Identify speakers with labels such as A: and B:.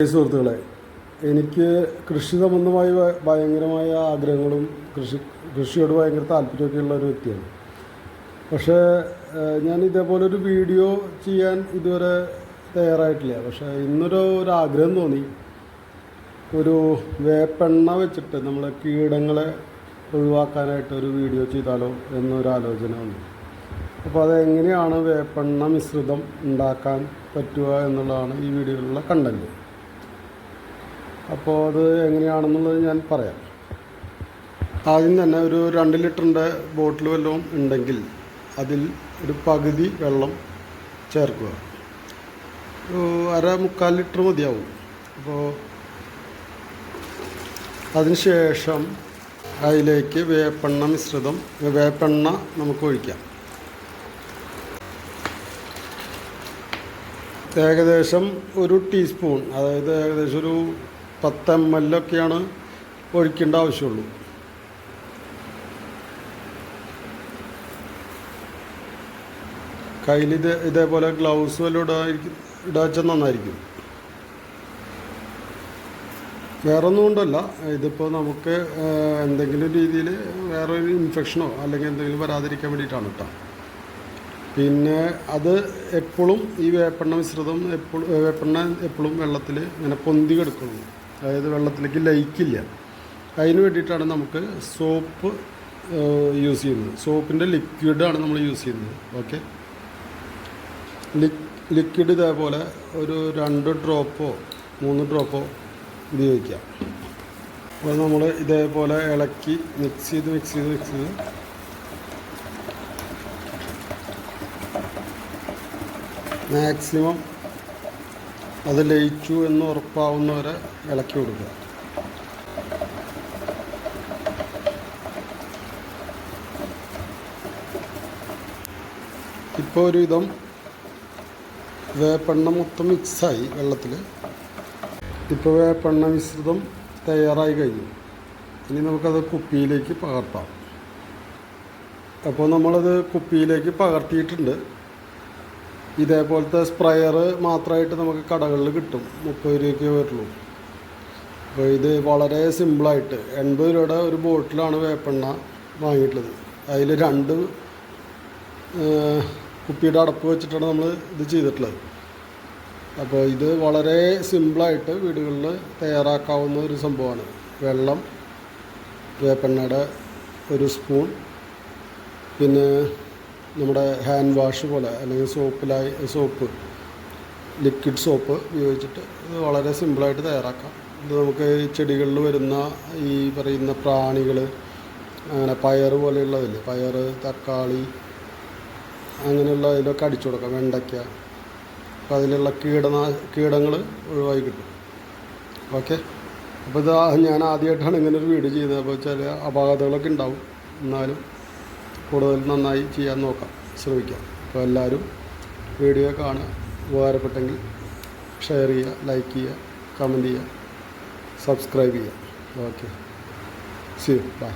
A: സുഹൃത്തുക്കളെ, എനിക്ക് കൃഷി സംബന്ധമായി ഭയങ്കരമായ ആഗ്രഹങ്ങളും കൃഷിയോട് ഭയങ്കര താല്പര്യമൊക്കെയുള്ള ഒരു വ്യക്തിയാണ്. പക്ഷേ ഞാൻ ഇതേപോലൊരു വീഡിയോ ചെയ്യാൻ ഇതുവരെ തയ്യാറായിട്ടില്ല. പക്ഷേ ഇന്നൊരു ആഗ്രഹം തോന്നി, ഒരു വേപ്പെണ്ണ വെച്ചിട്ട് നമ്മളെ കീടങ്ങളെ ഒഴിവാക്കാനായിട്ട് ഒരു വീഡിയോ ചെയ്താലോ എന്നൊരു ആലോചന വന്നു. അപ്പോൾ അതെങ്ങനെയാണ് വേപ്പെണ്ണ മിശ്രിതം ഉണ്ടാക്കാൻ പറ്റുക എന്നുള്ളതാണ് ഈ വീഡിയോയിലുള്ള കണ്ടൻറ്റ്. അപ്പോൾ അത് എങ്ങനെയാണെന്നുള്ളത് ഞാൻ പറയാം. ആദ്യം തന്നെ ഒരു 2 ലിറ്ററിൻ്റെ ബോട്ടിൽ വല്ലതും ഉണ്ടെങ്കിൽ അതിൽ ഒരു പകുതി വെള്ളം ചേർക്കുക. ഒരു 3/4 ലിറ്റർ മതിയാവും. അപ്പോൾ അതിനുശേഷം അതിലേക്ക് വേപ്പെണ്ണ നമുക്ക് ഒഴിക്കാം. ഏകദേശം ഒരു ടീസ്പൂൺ, അതായത് ഏകദേശം ഒരു 10 ml ഒക്കെയാണ് ഒഴിക്കേണ്ട ആവശ്യമുള്ളൂ. കയ്യിൽ ഇതേപോലെ ഗ്ലൗസ് വല്ലതും ഇടാച്ചാൽ നന്നായിരിക്കും. വേറൊന്നും കൊണ്ടല്ല, ഇതിപ്പോൾ നമുക്ക് എന്തെങ്കിലും രീതിയിൽ വേറൊരു ഇൻഫെക്ഷനോ അല്ലെങ്കിൽ എന്തെങ്കിലും വരാതിരിക്കാൻ വേണ്ടിയിട്ടാണ് കേട്ടോ. പിന്നെ അത് എപ്പോഴും ഈ വേപ്പെണ്ണ മിശ്രിതം എപ്പോഴും വെള്ളത്തിൽ ഇങ്ങനെ പൊന്തി കിടക്കുന്നു, അതായത് വെള്ളത്തിലേക്ക് ലയിക്കില്ല. അതിന് വേണ്ടിയിട്ടാണ് നമുക്ക് സോപ്പ് യൂസ് ചെയ്യുന്നത്. സോപ്പിൻ്റെ ലിക്വിഡാണ് നമ്മൾ യൂസ് ചെയ്യുന്നത്. ഓക്കെ, ലിക്വിഡ് ഇതേപോലെ ഒരു 2 ഡ്രോപ്പോ 3 ഡ്രോപ്പോ ഉപയോഗിക്കാം. അപ്പോൾ നമ്മൾ ഇതേപോലെ ഇളക്കി മിക്സ് ചെയ്ത് മാക്സിമം അത് ലയിച്ചു എന്ന് ഉറപ്പാവുന്നവരെ ഇളക്കി കൊടുക്കുക. ഇപ്പോൾ ഒരുവിധം വേപ്പെണ്ണ മൊത്തം മിക്സായി വെള്ളത്തിൽ. ഇപ്പോൾ വേപ്പെണ്ണ മിശ്രിതം തയ്യാറായി കഴിഞ്ഞു. ഇനി നമുക്കത് കുപ്പിയിലേക്ക് പകർത്താം. അപ്പോൾ നമ്മളത് കുപ്പിയിലേക്ക് പകർത്തിയിട്ടുണ്ട്. ഇതേപോലത്തെ സ്പ്രയർ മാത്രമായിട്ട് നമുക്ക് കടകളിൽ കിട്ടും, 30 രൂപയ്ക്ക് വരുള്ളൂ. അപ്പോൾ ഇത് വളരെ സിമ്പിളായിട്ട് 80 രൂപയുടെ ഒരു ബോട്ടിലാണ് വേപ്പെണ്ണ വാങ്ങിയിട്ടുള്ളത്. അതിൽ 2 കുപ്പിയുടെ അടപ്പ് വെച്ചിട്ടാണ് നമ്മൾ ഇത് ചെയ്തിട്ടുള്ളത്. അപ്പോൾ ഇത് വളരെ സിമ്പിളായിട്ട് വീടുകളിൽ തയ്യാറാക്കാവുന്ന ഒരു സംഭവമാണ്. വെള്ളം, വേപ്പെണ്ണയുടെ 1 സ്പൂൺ, പിന്നെ നമ്മുടെ ഹാൻഡ് വാഷ് പോലെ അല്ലെങ്കിൽ സോപ്പ്, ലിക്വിഡ് സോപ്പ് ഉപയോഗിച്ചിട്ട് ഇത് വളരെ സിമ്പിളായിട്ട് തയ്യാറാക്കാം. ഇത് നമുക്ക് ഈ ചെടികളിൽ വരുന്ന ഈ പറയുന്ന പ്രാണികൾ, അങ്ങനെ പയർ പോലെയുള്ളതില്ലേ, പയർ, തക്കാളി അങ്ങനെയുള്ള ഇതിലൊക്കെ അടിച്ചു കൊടുക്കാം, വെണ്ടയ്ക്ക. അപ്പോൾ അതിലുള്ള കീടങ്ങൾ ഒഴിവായി കിട്ടും. ഓക്കെ, അപ്പോൾ ഇത് ഞാൻ ആദ്യമായിട്ടാണ് ഇങ്ങനൊരു വീഡിയോ ചെയ്യുന്നത്. അപ്പോൾ ചില അപാകതകളൊക്കെ ഉണ്ടാവും, എന്നാലും കൂടുതൽ നന്നായി ചെയ്യാൻ ശ്രമിക്കാം. അപ്പോൾ എല്ലാവരും വീഡിയോ കാണുക, ഉപകാരപ്പെട്ടെങ്കിൽ ഷെയർ ചെയ്യുക, ലൈക്ക് ചെയ്യുക, കമൻറ്റ് ചെയ്യുക, സബ്സ്ക്രൈബ് ചെയ്യുക. Okay, see you, by.